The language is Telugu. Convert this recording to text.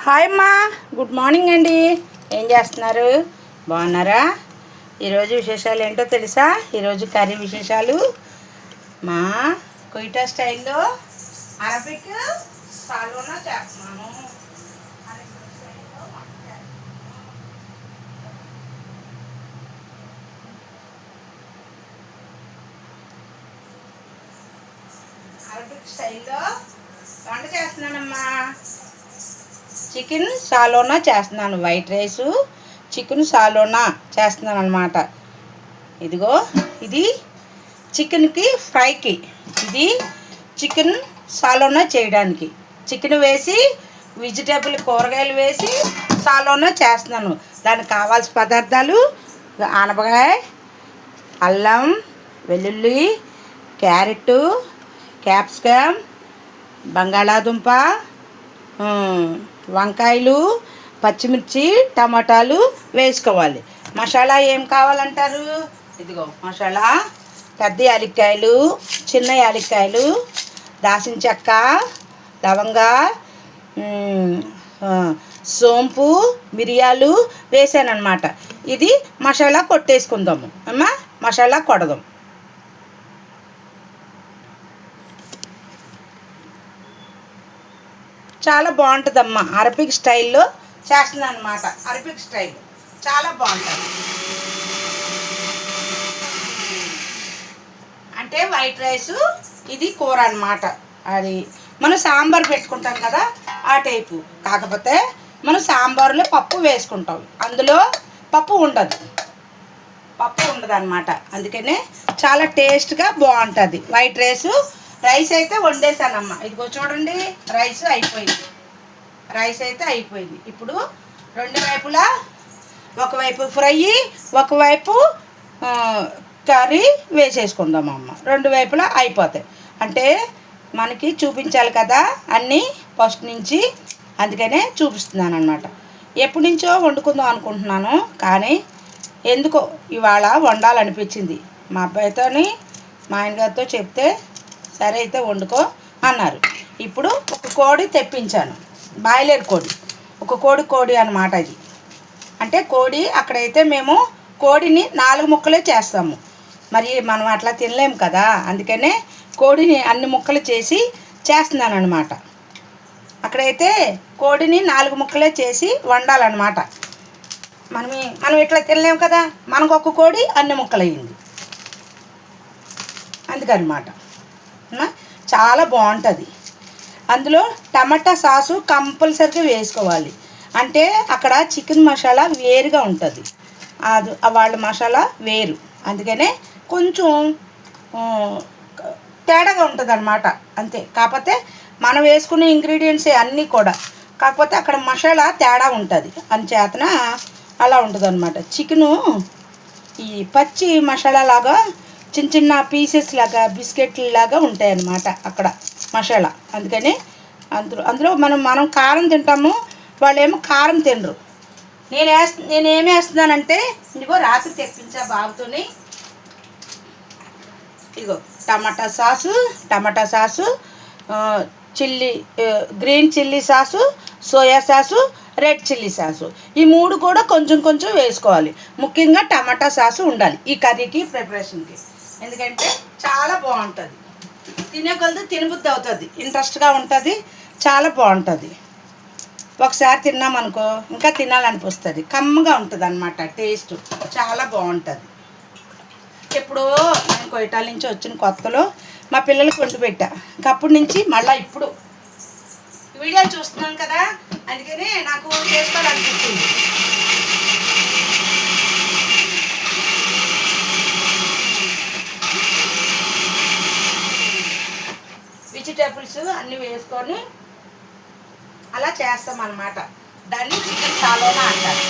హాయ్ అమ్మా, గుడ్ మార్నింగ్ అండి. ఏం చేస్తున్నారు? బాగున్నారా? ఈరోజు విశేషాలు ఏంటో తెలుసా? ఈరోజు కర్రీ విశేషాలు మా కొయిటా స్టైల్లో అరబిక్ సాల్మన్ చేస్తున్నాను. అరబిక్ స్టైల్లో వంట చేస్తున్నానమ్మా. చికెన్ సాలోనా చేస్తున్నాను. వైట్ రైసు చికెన్ సాలోనా చేస్తున్నాను అనమాట. ఇదిగో ఇది చికెన్కి ఫ్రైకి, ఇది చికెన్ సాలోనా చేయడానికి. చికెన్ వేసి వెజిటేబుల్ కూరగాయలు వేసి సాలోనా చేస్తున్నాను. దానికి కావాల్సిన పదార్థాలు ఆనపకాయ, అల్లం, వెల్లుల్లి, క్యారెట్, క్యాప్సికమ్, బంగాళాదుంప, వంకాయలు, పచ్చిమిర్చి, టమాటాలు వేసుకోవాలి. మసాలా ఏం కావాలంటారు? ఇదిగో మసాలా: పెద్ద యాలక్కాయలు, చిన్న యాలక్కాయలు, దాల్చిన చెక్క, లవంగా, సోంపు, మిరియాలు వేసానమాట. ఇది మసాలా కొట్టేసుకుందాము అమ్మా. మసాలా కొడదాం. చాలా బాగుంటుందమ్మా. అరబిక్ స్టైల్లో చేస్తున్నాను అనమాట. అరబిక్ స్టైల్ చాలా బాగుంటుంది. అంటే వైట్ రైసు, ఇది కూర అనమాట. అది మనం సాంబార్ పెట్టుకుంటాం కదా, ఆ టైపు. కాకపోతే మనం సాంబార్లో పప్పు వేసుకుంటాం, అందులో పప్పు ఉండదు. పప్పు ఉండదు అనమాట. అందుకనే చాలా టేస్ట్గా బాగుంటుంది వైట్ రైసు. రైస్ అయితే వండేసానమ్మా. ఇదిగో చూడండి, రైస్ అయితే అయిపోయింది. ఇప్పుడు రెండు వైపులా, ఒకవైపు ఫ్రై, ఒకవైపు కర్రీ వేసేసుకుందామమ్మ. రెండు వైపులా అయిపోతాయి. అంటే మనకి చూపించాలి కదా అన్నీ ఫస్ట్ నుంచి, అందుకనే చూపిస్తున్నాను అనమాట. ఎప్పటి నుంచో వండుకుందాం అనుకుంటున్నాను, కానీ ఎందుకో ఇవాళ వండాలనిపించింది. మా అబ్బాయితోని మా ఆయనగారితో చెప్తే సరే అయితే వండుకో అన్నారు. ఇప్పుడు ఒక కోడి తెప్పించాను, బాయిలర్ కోడి. ఒక కోడి అనమాట ఇది. అంటే కోడి అక్కడైతే మేము కోడిని 4 ముక్కలే చేస్తాము. మరి మనం అట్లా తినలేము కదా, అందుకనే కోడిని అన్ని ముక్కలు చేసి చేస్తున్నాను అనమాట. అక్కడైతే కోడిని 4 ముక్కలే చేసి వండాలన్నమాట. మనం ఇట్లా తినలేము కదా, మనకు ఒక కోడి అన్ని ముక్కలు అయ్యింది అందుకనమాట. చాలా బాగుంటుంది. అందులో టమాటా సాసు కంపల్సరీగా వేసుకోవాలి. అంటే అక్కడ చికెన్ మసాలా వేరుగా ఉంటుంది, అది వాళ్ళ మసాలా వేరు. అందుకనే కొంచెం తేడాగా ఉంటుంది అనమాట, అంతే. కాకపోతే మనం వేసుకునే ఇంగ్రీడియంట్సే అన్నీ కూడా, కాకపోతే అక్కడ మసాలా తేడా ఉంటుంది. అందుచేతన అలా ఉంటుంది అనమాట. చికెను ఈ పచ్చి మసాలా లాగా చిన్న చిన్న పీసెస్ లాగా, బిస్కెట్లు లాగా ఉంటాయి అన్నమాట అక్కడ మసాలా. అందుకని అందులో మనం కారం తింటాము, వాళ్ళేమో కారం తినరు. నేనేమి వేస్తున్నానంటే, ఇదిగో రాత్రి తెప్పించా బాబుతోని. ఇదిగో tomato sauce, green chilli sauce, soya sauce, red chilli sauce, ఈ 3 కూడా కొంచెం కొంచెం వేసుకోవాలి. ముఖ్యంగా టమాటా సాసు ఉండాలి ఈ కర్రీకి, ప్రిపరేషన్కి. ఎందుకంటే చాలా బాగుంటుంది. తినే కొలది తినబుద్ధి అవుతుంది, ఇంట్రెస్ట్గా ఉంటుంది, చాలా బాగుంటుంది. ఒకసారి తిన్నామనుకో ఇంకా తినాలనిపిస్తుంది. కమ్మగా ఉంటుంది అనమాట, టేస్ట్ చాలా బాగుంటుంది. ఎప్పుడో నేను కొయిటాల నుంచి వచ్చిన కొత్తలో మా పిల్లలకు వండి పెట్టా. అప్పటి నుంచి మళ్ళీ ఇప్పుడు వీడియోలు చూస్తున్నాను కదా, అందుకని నాకు చేసుకోవాలనిపించింది. వెజిటేబుల్స్ అన్నీ వేసుకొని అలా చేస్తామన్నమాట. దాన్ని చికెన్ సాలోనా అంటారు.